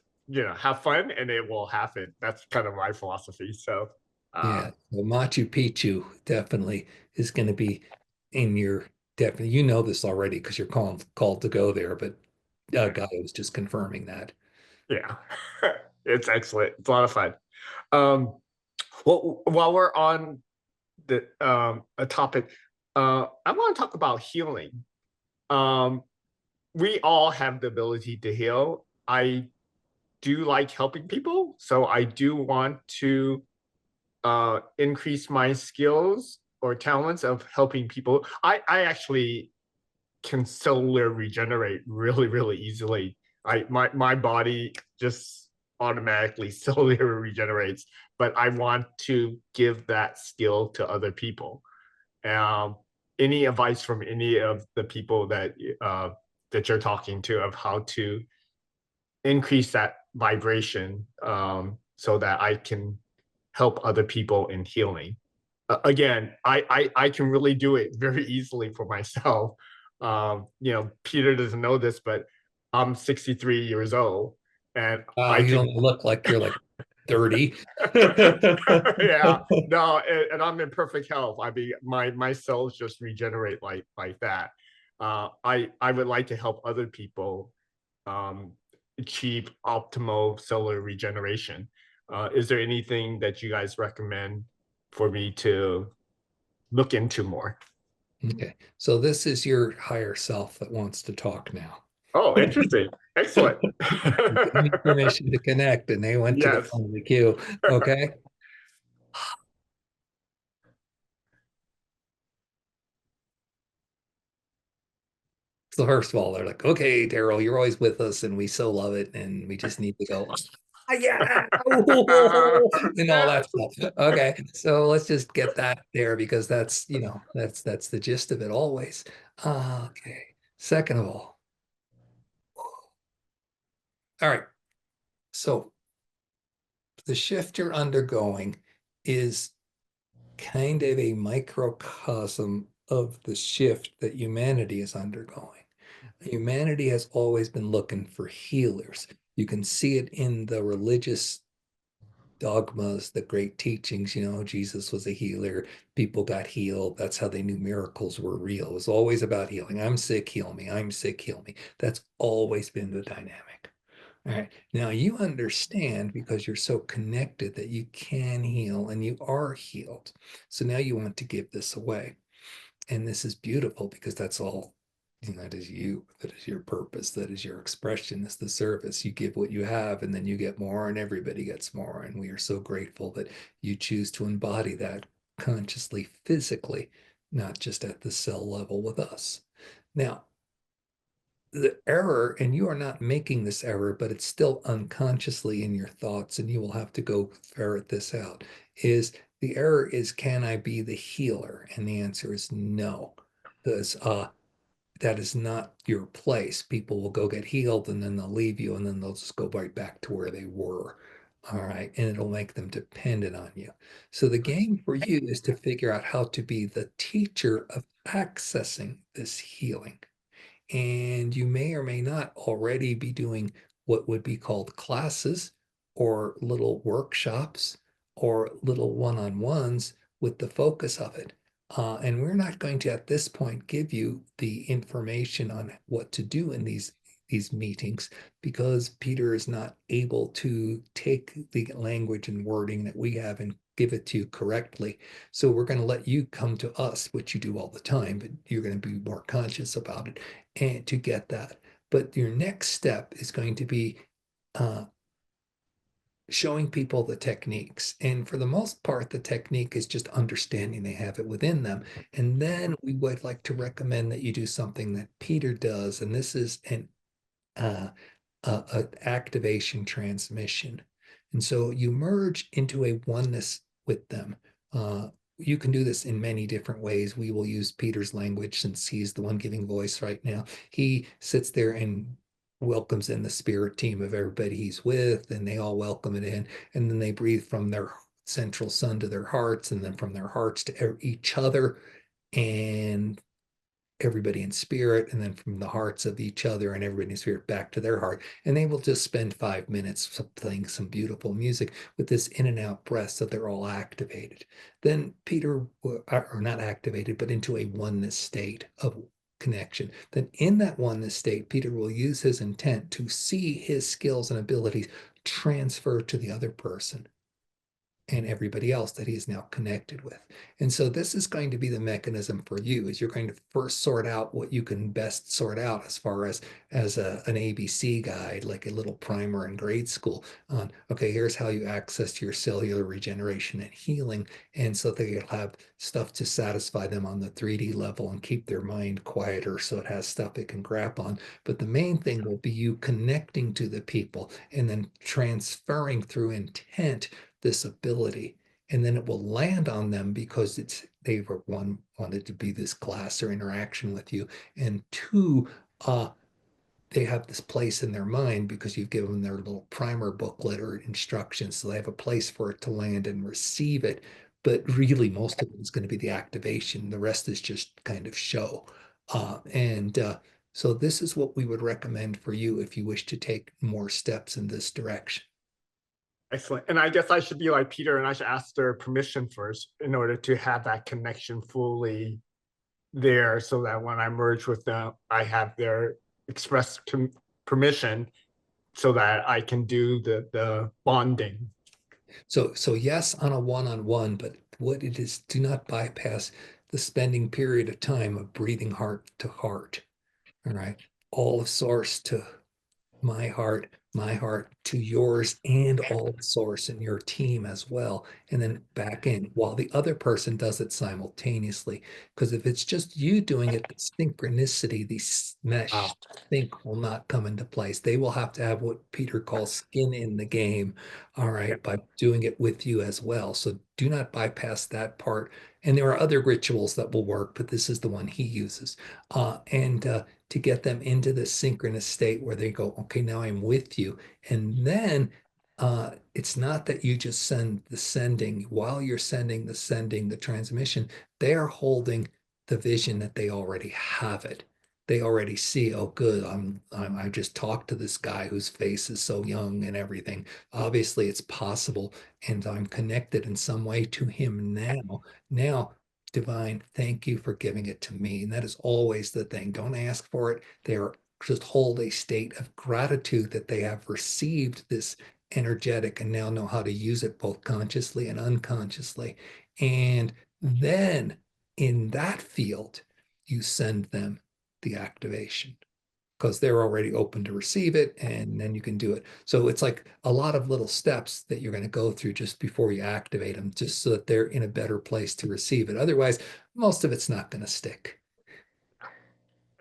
have fun and it will happen. That's kind of my philosophy. So, uh, Yeah, well, Machu Picchu definitely is going to be in your definitely. You know this already because you're called to go there, but Gaia was just confirming that. yeah, it's excellent. It's a lot of fun. Um, well, while we're on the a topic, I want to talk about healing. Um, we all have the ability to heal. I do like helping people, so I do want to increase my skills or talents of helping people. I actually can cellular regenerate really, really easily. My body just automatically cellular regenerates, but I want to give that skill to other people. Um, any advice from any of the people that you're talking to of how to increase that vibration, so that I can help other people in healing? Again, I can really do it very easily for myself. Peter doesn't know this, but I'm 63 years old, and Wow, I you can don't look like you're like 30. yeah, no, and I'm in perfect health. I mean, my cells just regenerate like that. I would like to help other people um, achieve optimal cellular regeneration. Is there anything that you guys recommend for me to look into more? Okay, so this is your higher self that wants to talk now. Oh, interesting. Excellent. You give me permission to connect, and they went to the Yes. front of the queue. Okay. So first of all, they're like, "Okay, Daryl, you're always with us, and we so love it, and we just need to go." "Ah, yeah, and all that stuff. Okay, so let's just get that there because that's that's the gist of it always. Okay. Second of all right. So the shift you're undergoing is kind of a microcosm of the shift that humanity is undergoing. Humanity has always been looking for healers. You can see it in the religious dogmas, the great teachings. Jesus was a healer. People got healed. That's how they knew miracles were real. It was always about healing. I'm sick, heal me. I'm sick, heal me. That's always been the dynamic. All right. Now you understand because you're so connected that you can heal and you are healed. So now you want to give this away. And this is beautiful because that's all, that is you, that is your purpose, that is your expression, is the service. You give what you have and then you get more and everybody gets more. And we are so grateful that you choose to embody that consciously, physically, not just at the cell level with us. Now, the error, and you are not making this error, but it's still unconsciously in your thoughts, and you will have to go ferret this out, is the error is, can I be the healer? And the answer is no, because that is not your place. People will go get healed and then they'll leave you and then they'll just go right back to where they were. All right. And it'll make them dependent on you. So the game for you is to figure out how to be the teacher of accessing this healing. And you may or may not already be doing what would be called classes or little workshops or little one-on-ones with the focus of it. And we're not going to, at this point, give you the information on what to do in these meetings because Peter is not able to take the language and wording that we have and give it to you correctly. So we're going to let you come to us, which you do all the time, but you're going to be more conscious about it and to get that. But your next step is going to be uh, showing people the techniques. And for the most part, the technique is just understanding they have it within them. And then we would like to recommend that you do something that Peter does. And this is uh, an activation transmission. And so you merge into a oneness with them. Uh, you can do this in many different ways. We will use Peter's language since he's the one giving voice right now. He sits there and welcomes in the spirit team of everybody he's with, and they all welcome it in. And then they breathe from their central sun to their hearts, and then from their hearts to each other. And everybody in spirit, and then from the hearts of each other and everybody in spirit back to their heart. And they will just spend 5 minutes playing some beautiful music with this in and out breath so they're all activated. Then Peter, or not activated, but into a oneness state of connection. Then in that oneness state, Peter will use his intent to see his skills and abilities transfer to the other person and everybody else that he's now connected with. And so this is going to be the mechanism for you is you're going to first sort out what you can best sort out as far as an ABC guide, like a little primer in grade school on, okay, here's how you access your cellular regeneration and healing. And so that you'll have stuff to satisfy them on the 3D level and keep their mind quieter so it has stuff it can grab on. But the main thing will be you connecting to the people and then transferring through intent this ability, and then it will land on them because they were one wanted to be this class or interaction with you, and two, they have this place in their mind because you've given them their little primer booklet or instructions, so they have a place for it to land and receive it. But really, most of it is going to be the activation. The rest is just kind of show, and So this is what we would recommend for you if you wish to take more steps in this direction. Excellent. And I guess I should be like Peter and I should ask their permission first in order to have that connection fully there so that when I merge with them, I have their express permission so that I can do the bonding. So yes, on a one-on-one, but what it is, do not bypass the spending period of time of breathing heart to heart. All right. All of source to my heart to yours, and all of source in your team as well. And then back in while the other person does it simultaneously. Because if it's just you doing it, the synchronicity, the Wow. mesh sync will not come into place. They will have to have what Peter calls skin in the game, all Yeah. right, by doing it with you as well. So do not bypass that part. And there are other rituals that will work, but this is the one he uses. And to get them into the synchronous state where they go, okay, now I'm with you. And then it's not that you just send the sending. While you're sending the sending, the transmission, they are holding the vision that they already have it. They already see, oh, good, I just talked to this guy whose face is so young and everything. Obviously, it's possible, and I'm connected in some way to him now. Now, divine, thank you for giving it to me. And that is always the thing. Don't ask for it. They are just hold a state of gratitude that they have received this energetic and now know how to use it both consciously and unconsciously. And then in that field, you send them the activation because they're already open to receive it, and then you can do it. So it's like a lot of little steps that you're going to go through just before you activate them, just so that they're in a better place to receive it. Otherwise, most of it's not going to stick.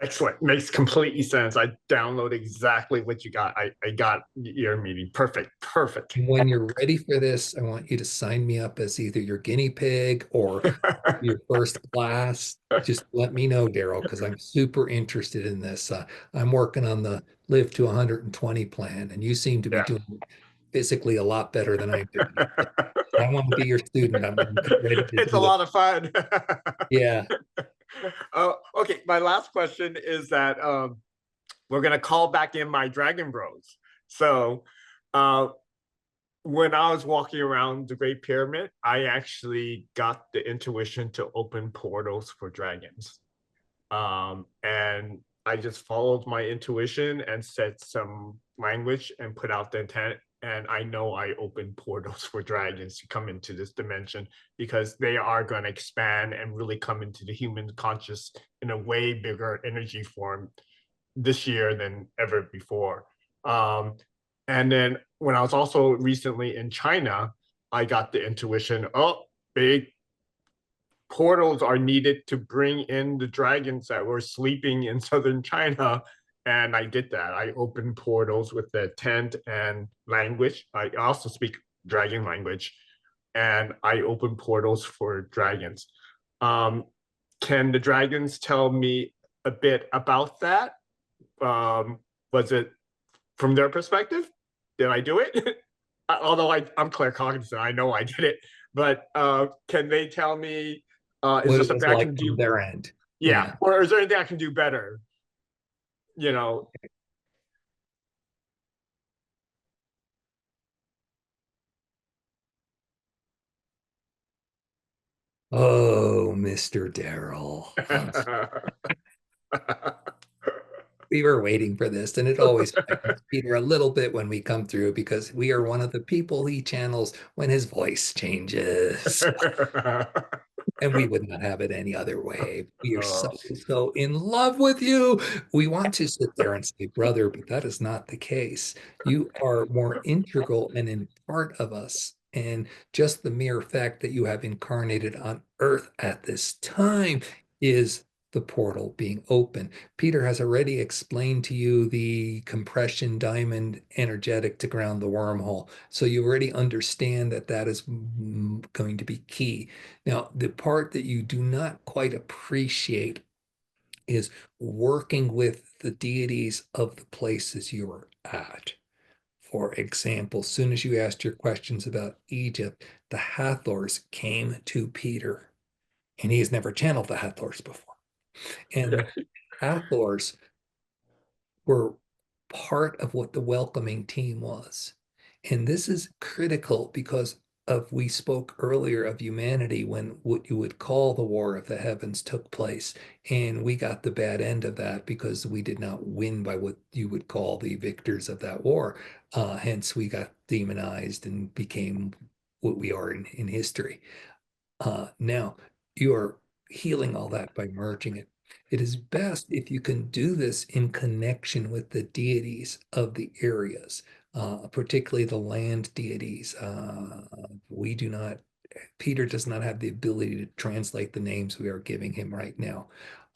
Excellent. Makes completely sense. I download exactly what you got. I got your meeting. Perfect. Perfect. When you're ready for this, I want you to sign me up as either your guinea pig or your first class. Just let me know, Daryl, because I'm super interested in this. I'm working on the live to 120 plan, and you seem to be Yeah. doing physically a lot better than I'm doing. I want to be your student. I'm ready to It's a do it. lot of fun. Yeah. Okay, my last question is that we're gonna call back in my Dragon Bros. So uh, when I was walking around the Great Pyramid, I actually got the intuition to open portals for dragons. And I just followed my intuition and said some language and put out the intent. And I know I opened portals for dragons to come into this dimension because they are going to expand and really come into the human conscious in a way bigger energy form this year than ever before. And then when I was also recently in China, I got the intuition, oh, big portals are needed to bring in the dragons that were sleeping in southern China. And I did that. I opened portals with the tent and language. I also speak dragon language, and I opened portals for dragons. Um, can the dragons tell me a bit about that? Was it from their perspective? Did I do it? Although I'm claircognizant, I know I did it. But can they tell me, is What there it was something I like can from do? their end. Yeah, Yeah. or is there anything I can do better? You know, Oh, Mr. Daryl. We were waiting for this, and it always frightens Peter a little bit when we come through because we are one of the people he channels when his voice changes. And we would not have it any other way. We are so, Oh. so in love with you. We want to sit there and say, brother, but that is not the case. You are more integral and in part of us. And just the mere fact that you have incarnated on earth at this time is the portal being open. Peter has already explained to you the compression diamond energetic to ground the wormhole. So you already understand that that is going to be key. Now, the part that you do not quite appreciate is working with the deities of the places you are at. For example, as soon as you asked your questions about Egypt, the Hathors came to Peter, and he has never channeled the Hathors before. And the Okay. Hathors were part of what the welcoming team was. And this is critical because of we spoke earlier of humanity when what you would call the war of the heavens took place. And we got the bad end of that because we did not win by what you would call the victors of that war. Hence, we got demonized and became what we are in history. Now, you are healing all that by merging it. It is best if you can do this in connection with the deities of the areas, particularly the land deities. We do not, Peter does not have the ability to translate the names we are giving him right now.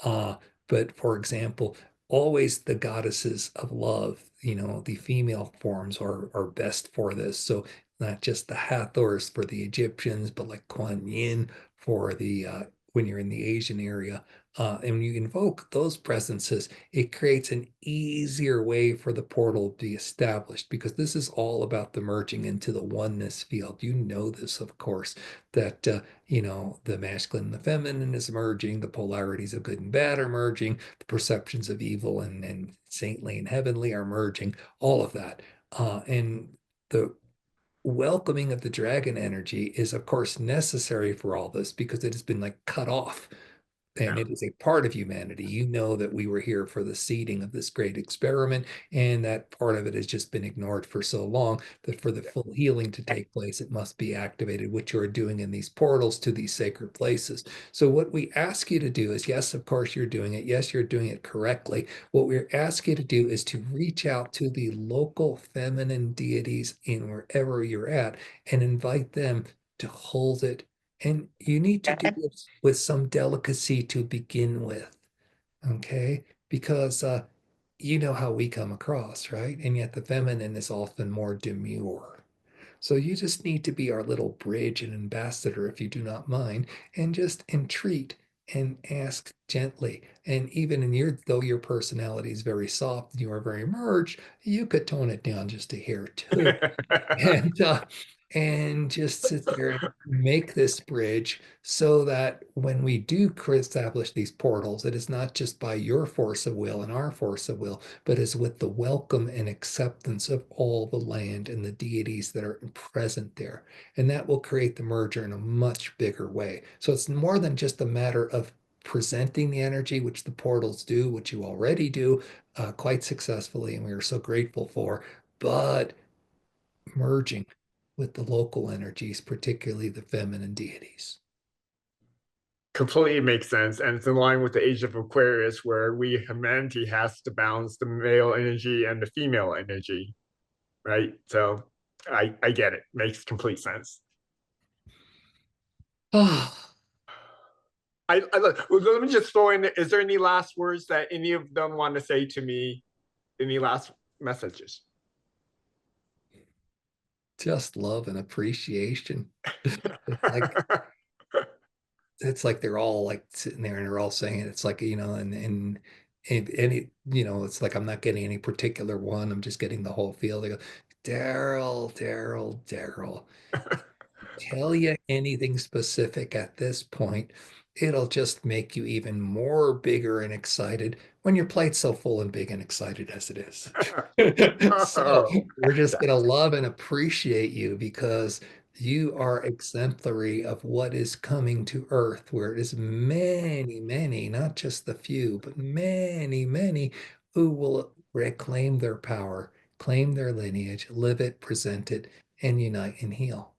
Uh, but for example, always the goddesses of love, the female forms are best for this. So not just the Hathors for the Egyptians, but like Kuan Yin for the when you're in the Asian area. And when you invoke those presences, it creates an easier way for the portal to be established because this is all about the merging into the oneness field. You know this, of course, that the masculine and the feminine is merging, the polarities of good and bad are merging, the perceptions of evil and saintly and heavenly are merging, all of that. And the welcoming of the dragon energy is of course necessary for all this because it has been like cut off and Yeah. it is a part of humanity. You know that we were here for the seeding of this great experiment, and that part of it has just been ignored for so long that for the full healing to take place, it must be activated, which you are doing in these portals to these sacred places. So, what we ask you to do is yes, of course, you're doing it. Yes, you're doing it correctly. What we ask you to do is to reach out to the local feminine deities in wherever you're at and invite them to hold it, and you need to do it with some delicacy to begin with, okay? Because you know how we come across, right? And yet the feminine is often more demure. So you just need to be our little bridge and ambassador, if you do not mind, and just entreat and ask gently. And even in though your personality is very soft and you are very merged, you could tone it down just a hair too. and and just sit there and make this bridge so that when we do establish these portals, it is not just by your force of will and our force of will, but is with the welcome and acceptance of all the land and the deities that are present there. And that will create the merger in a much bigger way. So it's more than just a matter of presenting the energy, which the portals do, which you already do quite successfully, and we are so grateful for, but merging with the local energies, particularly the feminine deities. Completely makes sense. And it's in line with the age of Aquarius, where humanity has to balance the male energy and the female energy, right? So I get it. Makes complete sense. Ah, Let me just throw in, is there any last words that any of them want to say to me? Any last messages? just love and appreciation. It's like they're all like sitting there and they're all saying it. It's like, and any, it's like I'm not getting any particular one. I'm just getting the whole feel. They go, Daryl, Daryl, Daryl. Tell you anything specific at this point, it'll just make you even more bigger and excited when your plate's so full and big and excited as it is. So Oh, we're just going to love and appreciate you because you are exemplary of what is coming to Earth, where it is many, many, not just the few, but many, many who will reclaim their power, claim their lineage, live it, present it, and unite and heal.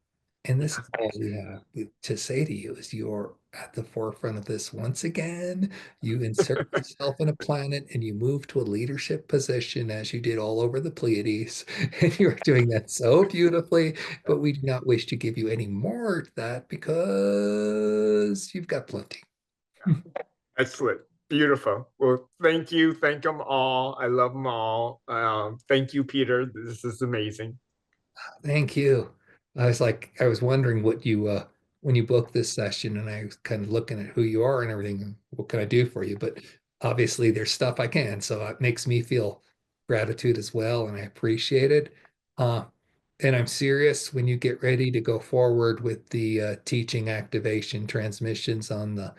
And this is all we have to say to you is you're at the forefront of this once again. You insert yourself in a planet and you move to a leadership position as you did all over the Pleiades. And you're doing that so beautifully, but we do not wish to give you any more of that because you've got plenty. excellent. Beautiful. Well, thank you. Thank them all. I love them all. Thank you, Peter. This is amazing. Thank you. I was wondering what you when you booked this session, and I was kind of looking at who you are and everything. And what can I do for you? But obviously, there's stuff I can, so it makes me feel gratitude as well, and I appreciate it. Uh, and I'm serious when you get ready to go forward with the teaching activation transmissions on the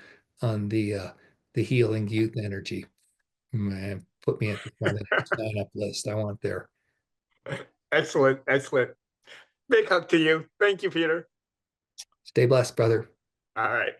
healing youth energy. Man, put me at the front of the sign-up list. I want there. Excellent, excellent. Big hug to you. Thank you, Peter. Stay blessed, brother. All right.